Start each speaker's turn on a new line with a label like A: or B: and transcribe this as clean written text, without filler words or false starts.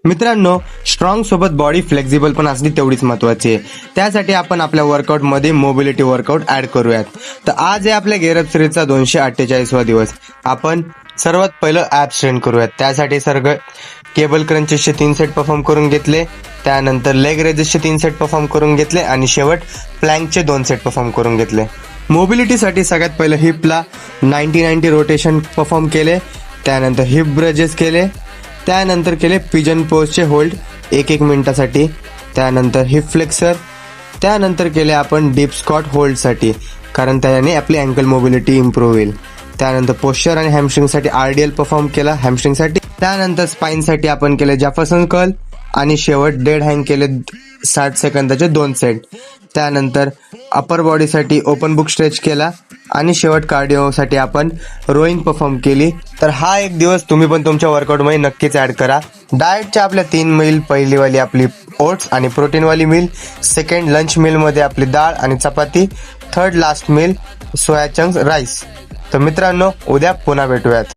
A: मित्रांनो, स्ट्रॉंग सोबत body flexible पण असली तेवढीच महत्वाची आहे. त्यासाठी आपण आपल्या वर्कआउट मध्ये मोबिलिटी वर्कआउट ऍड करूयात. तर आज आहे आपल्या गेअर अप सिरीजचा 248वा दिवस. आपण सर्वात पहिलं ॲप्स ट्रेन करूयात. त्यासाठी सगळं केबल क्रंचेसचे 3 सेट परफॉर्म करून घेतले, त्यानंतर लेग रेजेसचे 3 सेट परफॉर्म करून घेतले आणि शेवट प्लँकचे 2 सेट परफॉर्म करून घेतले. मोबिलिटीसाठी सगळ्यात पहिलं हिपला 90-90 रोटेशन परफॉर्म केले, त्यानंतर हिप ब्रजेस केले, त्यानंतर केले पिजन पोजचे होल्ड 1-1 मिनिटासाठी, त्यानंतर हिप फ्लेक्सर, त्यानंतर केले आपण डीप स्क्वॉट होल्डसाठी, कारण त्याने आपली अँकल मोबिलिटी इम्प्रूव्ह होईल. त्यानंतर पोश्चर आणि हॅमस्ट्रिंगसाठी RDL परफॉर्म केला हॅमस्ट्रिंगसाठी. त्यानंतर स्पाइनसाठी आपण केले जॅफरसन कर्ल आणि शेवट डेड हँग केले 60 सेकंदाचे 2 सेट. त्यानंतर अपर बॉडीसाठी ओपन बुक स्ट्रेच केला आणि शेवट कार्डिओसाठी आपण रोईंग परफॉर्म केली. तर हा एक दिवस तुम्ही पण तुमच्या वर्कआउटमध्ये नक्कीच ॲड करा. डाएटच्या आपल्या 3 मील, पहिलीवाली आपली ओट्स आणि प्रोटीनवाली मील, सेकंड लंच मीलमध्ये आपली डाळ आणि चपाती, third last meal soya chunks rice. तर मित्रांनो, उद्या पुन्हा भेटूयात.